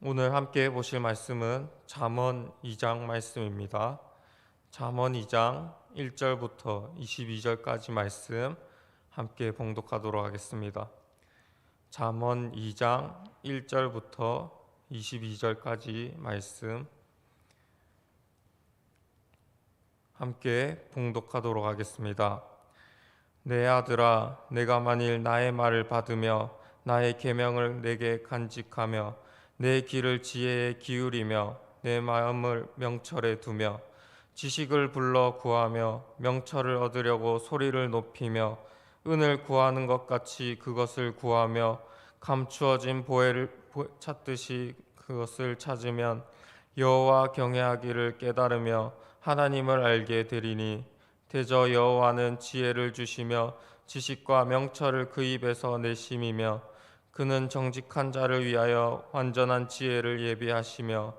오늘 함께 보실 말씀은 잠언 2장 말씀입니다. 잠언 2장 1절부터 22절까지 말씀 함께 봉독하도록 하겠습니다. 잠언 2장 1절부터 22절까지 말씀 함께 봉독하도록 하겠습니다. 내 아들아, 내가 만일 나의 말을 받으며 나의 계명을 내게 간직하며 내 길을 지혜에 기울이며 내 마음을 명철에 두며 지식을 불러 구하며 명철을 얻으려고 소리를 높이며 은을 구하는 것 같이 그것을 구하며 감추어진 보혜를 찾듯이 그것을 찾으면 여호와 경외하기를 깨달으며 하나님을 알게 되리니 대저 여호와는 지혜를 주시며 지식과 명철을 그 입에서 내심이며 그는 정직한 자를 위하여 완전한 지혜를 예비하시며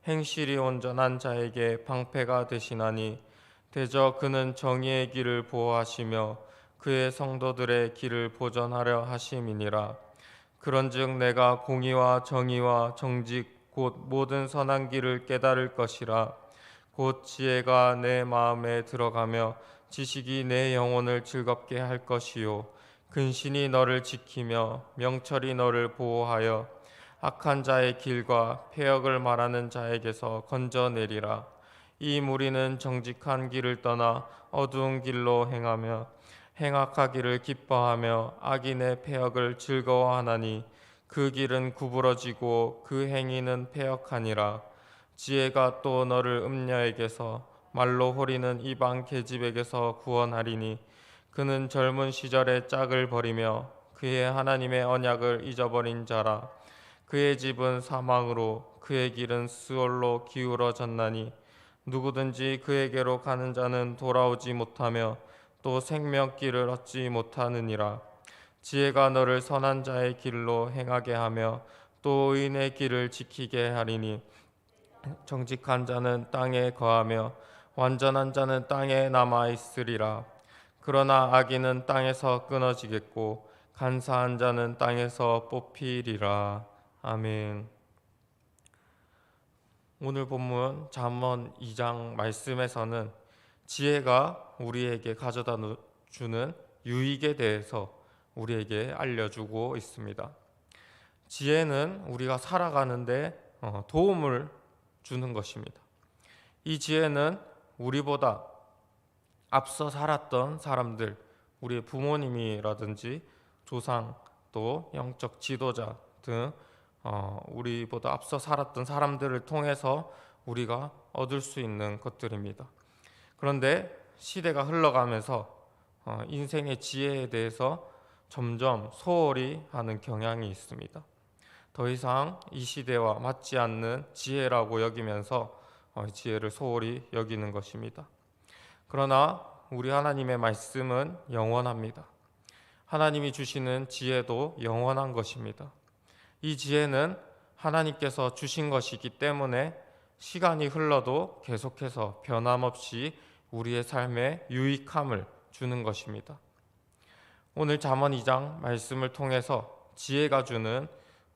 행실이 온전한 자에게 방패가 되시나니 대저 그는 정의의 길을 보호하시며 그의 성도들의 길을 보전하려 하심이니라. 그런즉 내가 공의와 정의와 정직 곧 모든 선한 길을 깨달을 것이라. 곧 지혜가 내 마음에 들어가며 지식이 내 영혼을 즐겁게 할 것이요 근신이 너를 지키며 명철이 너를 보호하여 악한 자의 길과 패역을 말하는 자에게서 건져내리라. 이 무리는 정직한 길을 떠나 어두운 길로 행하며 행악하기를 기뻐하며 악인의 패역을 즐거워하나니 그 길은 구부러지고 그 행위는 패역하니라. 지혜가 또 너를 음녀에게서 말로 호리는 이방 계집에게서 구원하리니 그는 젊은 시절에 짝을 버리며 그의 하나님의 언약을 잊어버린 자라. 그의 집은 사망으로 그의 길은 스올로 기울어졌나니 누구든지 그에게로 가는 자는 돌아오지 못하며 또 생명길을 얻지 못하느니라. 지혜가 너를 선한 자의 길로 행하게 하며 또 의인의 길을 지키게 하리니 정직한 자는 땅에 거하며 완전한 자는 땅에 남아 있으리라. 그러나 악인은 땅에서 끊어지겠고 간사한 자는 땅에서 뽑히리라. 아멘. 오늘 본문 잠언 2장 말씀에서는 지혜가 우리에게 가져다 주는 유익에 대해서 우리에게 알려주고 있습니다. 지혜는 우리가 살아가는데 도움을 주는 것입니다. 이 지혜는 우리보다 앞서 살았던 사람들, 우리의 부모님이라든지 조상 또 영적 지도자 등 우리보다 앞서 살았던 사람들을 통해서 우리가 얻을 수 있는 것들입니다. 그런데 시대가 흘러가면서 인생의 지혜에 대해서 점점 소홀히 하는 경향이 있습니다. 더 이상 이 시대와 맞지 않는 지혜라고 여기면서 지혜를 소홀히 여기는 것입니다. 그러나 우리 하나님의 말씀은 영원합니다. 하나님이 주시는 지혜도 영원한 것입니다. 이 지혜는 하나님께서 주신 것이기 때문에 시간이 흘러도 계속해서 변함없이 우리의 삶에 유익함을 주는 것입니다. 오늘 잠언 2장 말씀을 통해서 지혜가 주는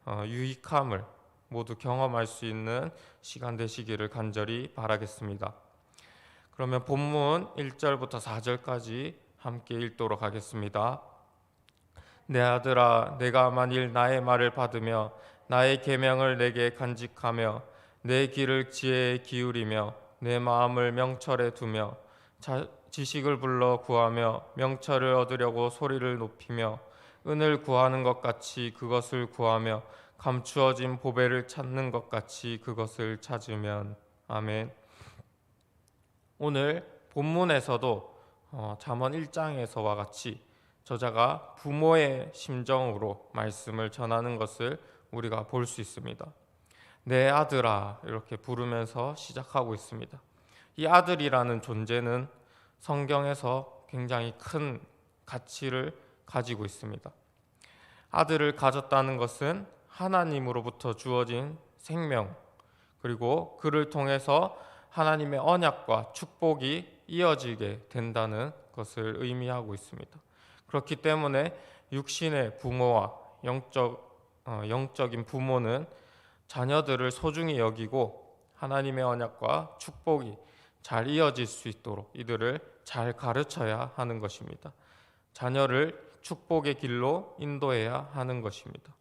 유익함을 모두 경험할 수 있는 시간 되시기를 간절히 바라겠습니다. 그러면 본문 1절부터 4절까지 함께 읽도록 하겠습니다. 내 아들아, 내가 만일 나의 말을 받으며 나의 계명을 내게 간직하며 내 길을 지혜에 기울이며 내 마음을 명철에 두며 지식을 불러 구하며 명철을 얻으려고 소리를 높이며 은을 구하는 것 같이 그것을 구하며 감추어진 보배를 찾는 것 같이 그것을 찾으면. 아멘. 오늘 본문에서도 잠언 1장에서와 같이 저자가 부모의 심정으로 말씀을 전하는 것을 우리가 볼 수 있습니다. 내 아들아 이렇게 부르면서 시작하고 있습니다. 이 아들이라는 존재는 성경에서 굉장히 큰 가치를 가지고 있습니다. 아들을 가졌다는 것은 하나님으로부터 주어진 생명, 그리고 그를 통해서 하나님의 언약과 축복이 이어지게 된다는 것을 의미하고 있습니다. 그렇기 때문에 육신의 부모와 영적인 부모는 자녀들을 소중히 여기고 하나님의 언약과 축복이 잘 이어질 수 있도록 이들을 잘 가르쳐야 하는 것입니다. 자녀를 축복의 길로 인도해야 하는 것입니다.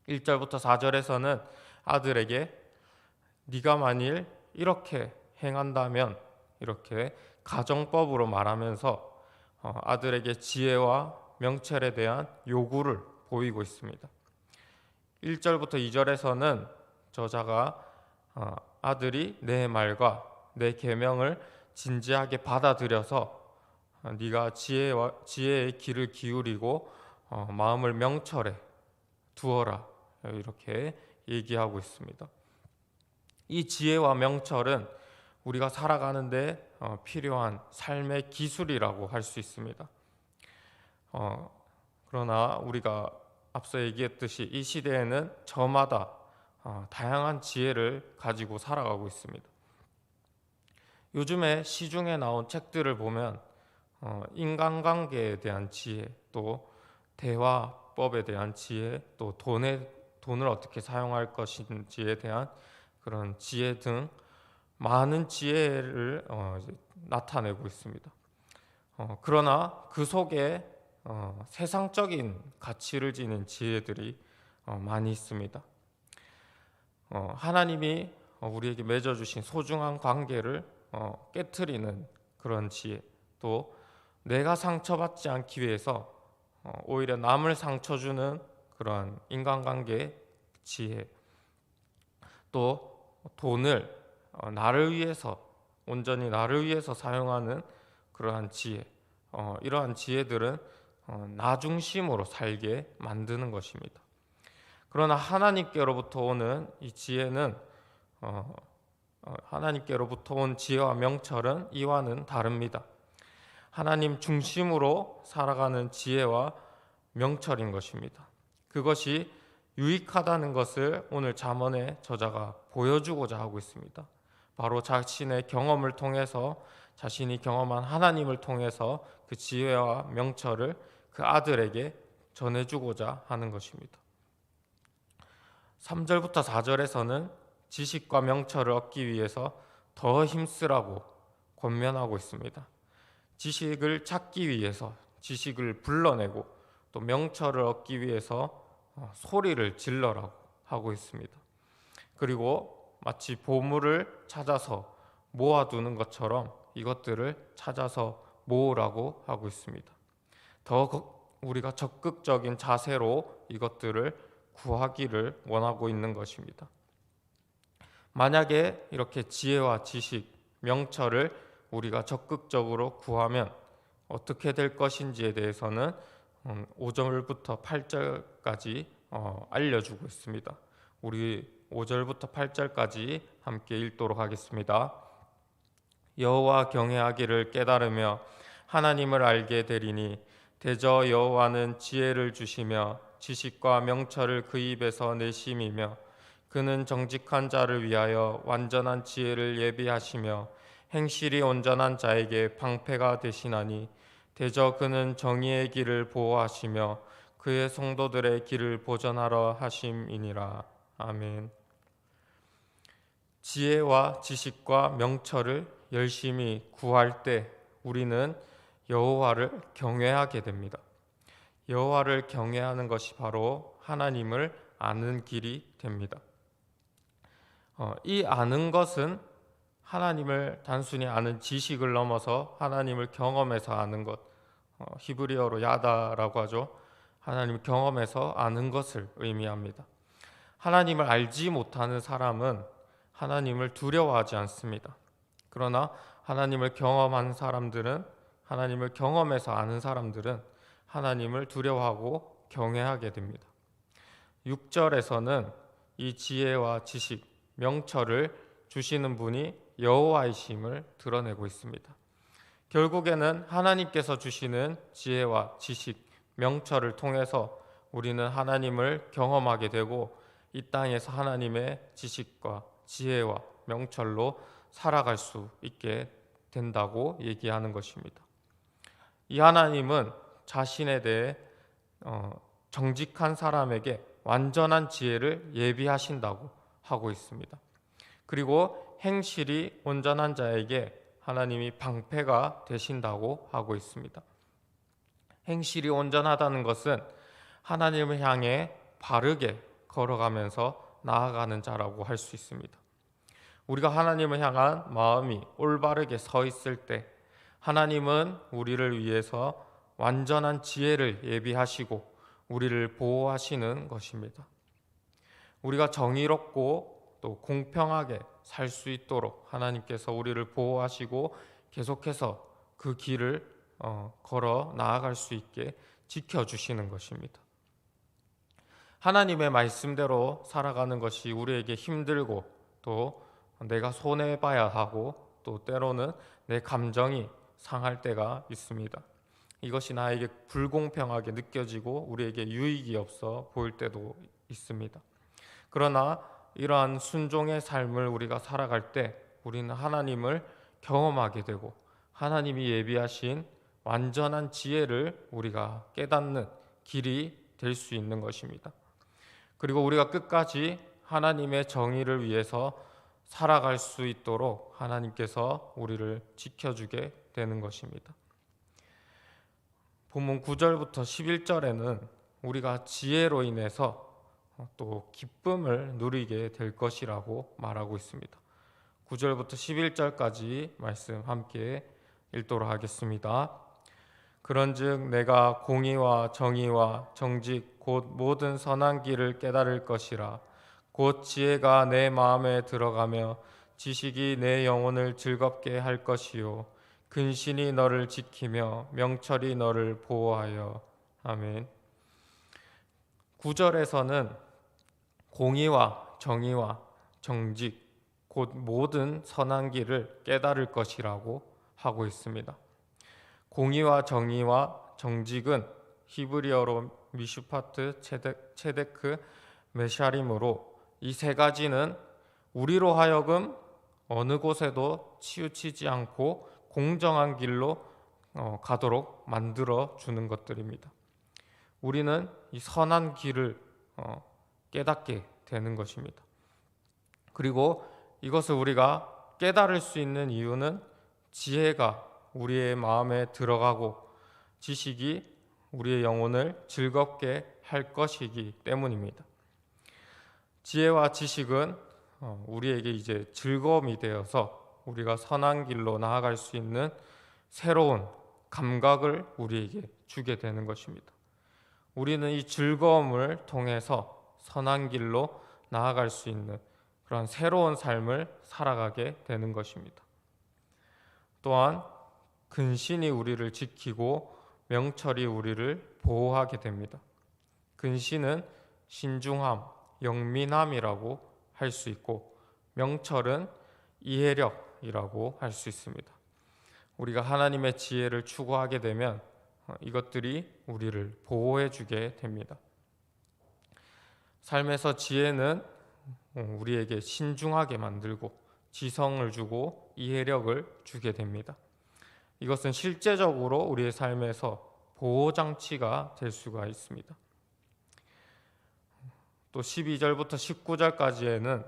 1절부터 4절에서는 아들에게 네가 만일 이렇게 행한다면, 이렇게 가정법으로 말하면서 아들에게 지혜와 명철에 대한 요구를 보이고 있습니다. 1절부터 2절에서는 저자가 아들이 내 말과 내 계명을 진지하게 받아들여서 네가 지혜의 귀를 기울이고 마음을 명철에 두어라, 이렇게 얘기하고 있습니다. 이 지혜와 명철은 우리가 살아가는데 필요한 삶의 기술이라고 할 수 있습니다. 그러나 우리가 앞서 얘기했듯이 이 시대에는 저마다 다양한 지혜를 가지고 살아가고 있습니다. 요즘에 시중에 나온 책들을 보면 인간관계에 대한 지혜, 또 대화법에 대한 지혜, 또 돈을 어떻게 사용할 것인지에 대한 그런 지혜 등 많은 지혜를 나타내고 있습니다. 그러나 그 속에 세상적인 가치를 지닌 지혜들이 많이 있습니다. 하나님이 우리에게 맺어주신 소중한 관계를 깨트리는 그런 지혜, 또 내가 상처받지 않기 위해서 오히려 남을 상처 주는 그러한 인간관계 지혜, 또 돈을 나를 위해서, 온전히 나를 위해서 사용하는 그러한 지혜, 이러한 지혜들은 나 중심으로 살게 만드는 것입니다. 그러나 하나님께로부터 오는 이 지혜는 하나님께로부터 온 지혜와 명철은 이와는 다릅니다. 하나님 중심으로 살아가는 지혜와 명철인 것입니다. 그것이 유익하다는 것을 오늘 잠언의 저자가 보여주고자 하고 있습니다. 바로 자신의 경험을 통해서, 자신이 경험한 하나님을 통해서 그 지혜와 명철을 그 아들에게 전해주고자 하는 것입니다. 3절부터 4절에서는 지식과 명철을 얻기 위해서 더 힘쓰라고 권면하고 있습니다. 지식을 찾기 위해서 지식을 불러내고, 또 명철을 얻기 위해서 소리를 질러라고 하고 있습니다. 그리고 마치 보물을 찾아서 모아두는 것처럼 이것들을 찾아서 모으라고 하고 있습니다. 더 우리가 적극적인 자세로 이것들을 구하기를 원하고 있는 것입니다. 만약에 이렇게 지혜와 지식, 명철을 우리가 적극적으로 구하면 어떻게 될 것인지에 대해서는 5절부터 8절까지 알려주고 있습니다. 우리 5절부터 8절까지 함께 읽도록 하겠습니다. 여호와 경외하기를 깨달으며 하나님을 알게 되리니 대저 여호와는 지혜를 주시며 지식과 명철을 그 입에서 내심이며 그는 정직한 자를 위하여 완전한 지혜를 예비하시며 행실이 온전한 자에게 방패가 되시나니 대저 그는 정의의 길을 보호하시며 그의 성도들의 길을 보전하러 하심이니라. 아멘. 지혜와 지식과 명철을 열심히 구할 때 우리는 여호와를 경외하게 됩니다. 여호와를 경외하는 것이 바로 하나님을 아는 길이 됩니다. 이 아는 것은 하나님을 단순히 아는 지식을 넘어서 하나님을 경험해서 아는 것, 히브리어로 야다라고 하죠. 하나님을 경험해서 아는 것을 의미합니다. 하나님을 알지 못하는 사람은 하나님을 두려워하지 않습니다. 그러나 하나님을 경험한 사람들은, 하나님을 경험해서 아는 사람들은 하나님을 두려워하고 경외하게 됩니다. 6절에서는 이 지혜와 지식, 명철을 주시는 분이 여호와이심을 드러내고 있습니다. 결국에는 하나님께서 주시는 지혜와 지식, 명철을 통해서 우리는 하나님을 경험하게 되고 이 땅에서 하나님의 지식과 지혜와 명철로 살아갈 수 있게 된다고 얘기하는 것입니다. 이 하나님은 자신에 대해 정직한 사람에게 완전한 지혜를 예비하신다고 하고 있습니다. 그리고 행실이 온전한 자에게 하나님이 방패가 되신다고 하고 있습니다. 행실이 온전하다는 것은 하나님을 향해 바르게 걸어가면서 나아가는 자라고 할 수 있습니다. 우리가 하나님을 향한 마음이 올바르게 서 있을 때 하나님은 우리를 위해서 완전한 지혜를 예비하시고 우리를 보호하시는 것입니다. 우리가 정의롭고 또 공평하게 살 수 있도록 하나님께서 우리를 보호하시고 계속해서 그 길을 걸어 나아갈 수 있게 지켜주시는 것입니다. 하나님의 말씀대로 살아가는 것이 우리에게 힘들고 또 내가 손해봐야 하고 또 때로는 내 감정이 상할 때가 있습니다. 이것이 나에게 불공평하게 느껴지고 우리에게 유익이 없어 보일 때도 있습니다. 그러나 이러한 순종의 삶을 우리가 살아갈 때 우리는 하나님을 경험하게 되고 하나님이 예비하신 완전한 지혜를 우리가 깨닫는 길이 될 수 있는 것입니다. 그리고 우리가 끝까지 하나님의 정의를 위해서 살아갈 수 있도록 하나님께서 우리를 지켜주게 되는 것입니다. 본문 9절부터 11절에는 우리가 지혜로 인해서 또 기쁨을 누리게 될 것이라고 말하고 있습니다. 9절부터 11절까지 말씀 함께 읽도록 하겠습니다. 그런즉 내가 공의와 정의와 정직 곧 모든 선한 길을 깨달을 것이라. 곧 지혜가 내 마음에 들어가며 지식이 내 영혼을 즐겁게 할 것이요 근신이 너를 지키며 명철이 너를 보호하여. 아멘. 9절에서는 공의와 정의와 정직 곧 모든 선한 길을 깨달을 것이라고 하고 있습니다. 공의와 정의와 정직은 히브리어로 미슈파트, 체데크, 메샤림으로 이 세 가지는 우리로 하여금 어느 곳에도 치우치지 않고 공정한 길로 가도록 만들어 주는 것들입니다. 우리는 이 선한 길을 깨닫게 되는 것입니다. 그리고 이것을 우리가 깨달을 수 있는 이유는 지혜가 우리의 마음에 들어가고 지식이 우리의 영혼을 즐겁게 할 것이기 때문입니다. 지혜와 지식은 우리에게 이제 즐거움이 되어서 우리가 선한 길로 나아갈 수 있는 새로운 감각을 우리에게 주게 되는 것입니다. 우리는 이 즐거움을 통해서 선한 길로 나아갈 수 있는 그런 새로운 삶을 살아가게 되는 것입니다. 또한 근신이 우리를 지키고 명철이 우리를 보호하게 됩니다. 근신은 신중함, 영민함이라고 할 수 있고 명철은 이해력이라고 할 수 있습니다. 우리가 하나님의 지혜를 추구하게 되면 이것들이 우리를 보호해 주게 됩니다. 삶에서 지혜는 우리에게 신중하게 만들고 지성을 주고 이해력을 주게 됩니다. 이것은 실제적으로 우리의 삶에서 보호장치가 될 수가 있습니다. 또 12절부터 19절까지에는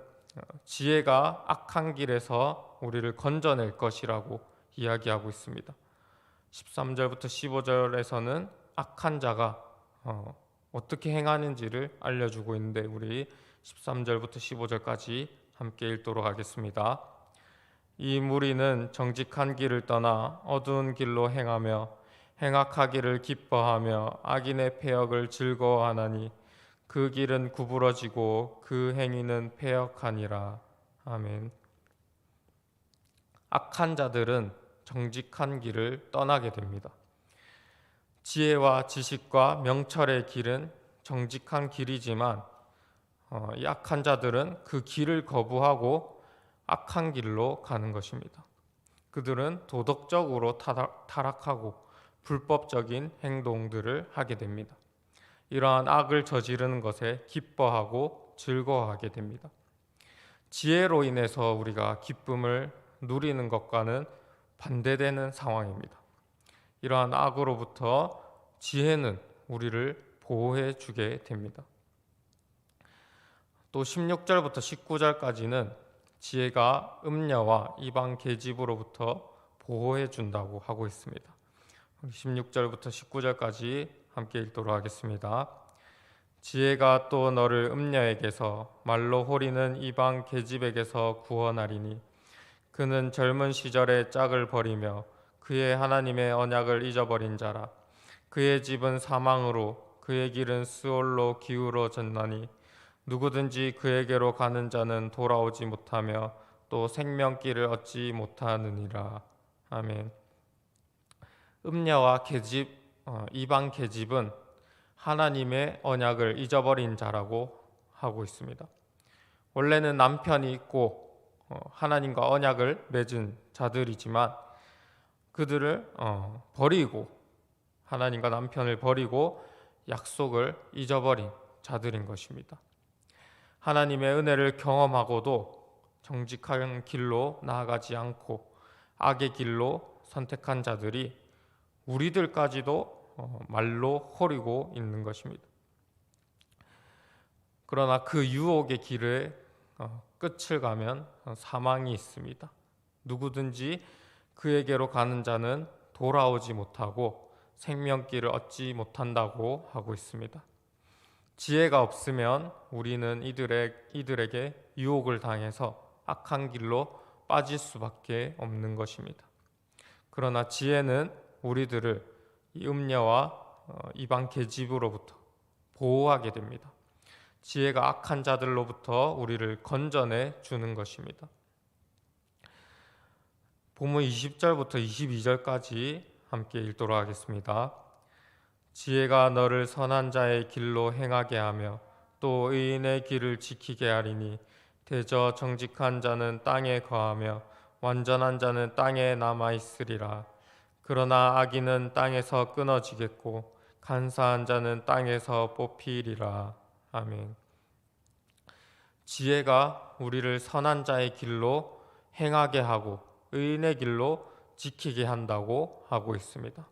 지혜가 악한 길에서 우리를 건져낼 것이라고 이야기하고 있습니다. 13절부터 15절에서는 악한 자가 어떻게 행하는지를 알려주고 있는데 우리 13절부터 15절까지 함께 읽도록 하겠습니다. 이 무리는 정직한 길을 떠나 어두운 길로 행하며 행악하기를 기뻐하며 악인의 패역을 즐거워하나니 그 길은 구부러지고 그 행위는 패역하니라. 아멘. 악한 자들은 정직한 길을 떠나게 됩니다. 지혜와 지식과 명철의 길은 정직한 길이지만 이 악한 자들은 그 길을 거부하고 악한 길로 가는 것입니다. 그들은 도덕적으로 타락하고 불법적인 행동들을 하게 됩니다. 이러한 악을 저지르는 것에 기뻐하고 즐거워하게 됩니다. 지혜로 인해서 우리가 기쁨을 누리는 것과는 반대되는 상황입니다. 이러한 악으로부터 지혜는 우리를 보호해 주게 됩니다. 또 16절부터 19절까지는 지혜가 음녀와 이방 계집으로부터 보호해 준다고 하고 있습니다. 16절부터 19절까지 함께 읽도록 하겠습니다. 지혜가 또 너를 음녀에게서 말로 호리는 이방 계집에게서 구원하리니 그는 젊은 시절에 짝을 버리며 그의 하나님의 언약을 잊어버린 자라. 그의 집은 사망으로 그의 길은 스올로 기울어졌나니 누구든지 그에게로 가는 자는 돌아오지 못하며 또 생명길을 얻지 못하느니라. 아멘. 음녀와 계집, 이방 계집은 하나님의 언약을 잊어버린 자라고 하고 있습니다. 원래는 남편이 있고 하나님과 언약을 맺은 자들이지만 그들을 버리고 하나님과 남편을 버리고 약속을 잊어버린 자들인 것입니다. 하나님의 은혜를 경험하고도 정직한 길로 나아가지 않고 악의 길로 선택한 자들이 우리들까지도 말로 호리고 있는 것입니다. 그러나 그 유혹의 길에 끝을 가면 사망이 있습니다. 누구든지 그에게로 가는 자는 돌아오지 못하고 생명길을 얻지 못한다고 하고 있습니다. 지혜가 없으면 우리는 이들에게 유혹을 당해서 악한 길로 빠질 수밖에 없는 것입니다. 그러나 지혜는 우리들을 이 음녀와 이방 계집으로부터 보호하게 됩니다. 지혜가 악한 자들로부터 우리를 건져내 주는 것입니다. 본문 20절부터 22절까지 함께 읽도록 하겠습니다. 지혜가 너를 선한 자의 길로 행하게 하며 또 의인의 길을 지키게 하리니 대저 정직한 자는 땅에 거하며 완전한 자는 땅에 남아 있으리라. 그러나 악인은 땅에서 끊어지겠고 간사한 자는 땅에서 뽑히리라. 아멘. 지혜가 우리를 선한 자의 길로 행하게 하고 의인의 길로 지키게 한다고 하고 있습니다.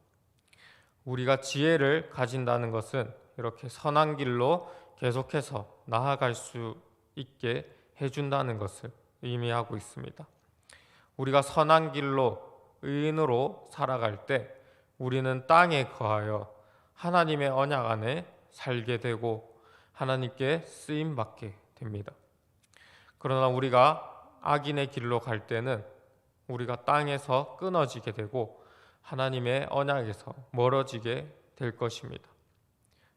우리가 지혜를 가진다는 것은 이렇게 선한 길로 계속해서 나아갈 수 있게 해준다는 것을 의미하고 있습니다. 우리가 선한 길로 의인으로 살아갈 때 우리는 땅에 거하여 하나님의 언약 안에 살게 되고 하나님께 쓰임 받게 됩니다. 그러나 우리가 악인의 길로 갈 때는 우리가 땅에서 끊어지게 되고 하나님의 언약에서 멀어지게 될 것입니다.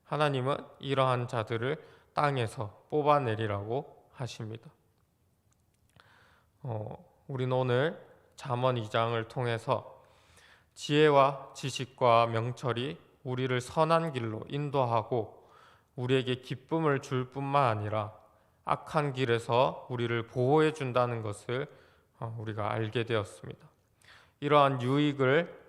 하나님은 이러한 자들을 땅에서 뽑아내리라고 하십니다. 우리는 오늘 잠언 2장을 통해서 지혜와 지식과 명철이 우리를 선한 길로 인도하고 우리에게 기쁨을 줄 뿐만 아니라 악한 길에서 우리를 보호해 준다는 것을 우리가 알게 되었습니다. 이러한 유익을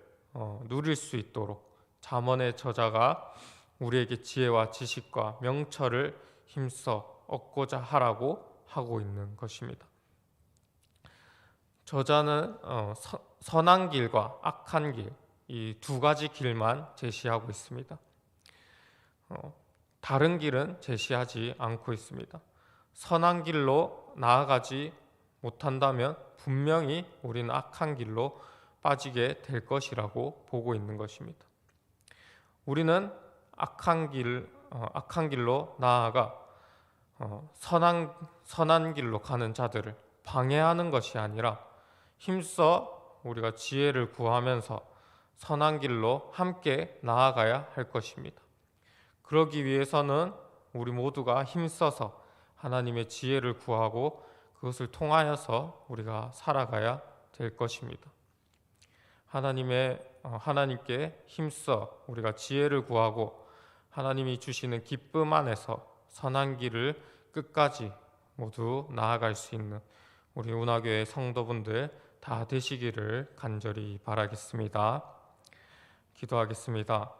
누릴 수 있도록 잠언의 저자가 우리에게 지혜와 지식과 명철을 힘써 얻고자 하라고 하고 있는 것입니다. 저자는 선한 길과 악한 길, 이 두 가지 길만 제시하고 있습니다. 다른 길은 제시하지 않고 있습니다. 선한 길로 나아가지 못한다면 분명히 우리는 악한 길로 빠지게 될 것이라고 보고 있는 것입니다. 우리는 악한 길로 나아가 선한 길로 가는 자들을 방해하는 것이 아니라 힘써 우리가 지혜를 구하면서 선한 길로 함께 나아가야 할 것입니다. 그러기 위해서는 우리 모두가 힘써서 하나님의 지혜를 구하고 그것을 통하여서 우리가 살아가야 될 것입니다. 하나님께 힘써 우리가 지혜를 구하고 하나님이 주시는 기쁨 안에서 선한 길을 끝까지 모두 나아갈 수 있는 우리 운하교회 성도분들 다 되시기를 간절히 바라겠습니다. 기도하겠습니다.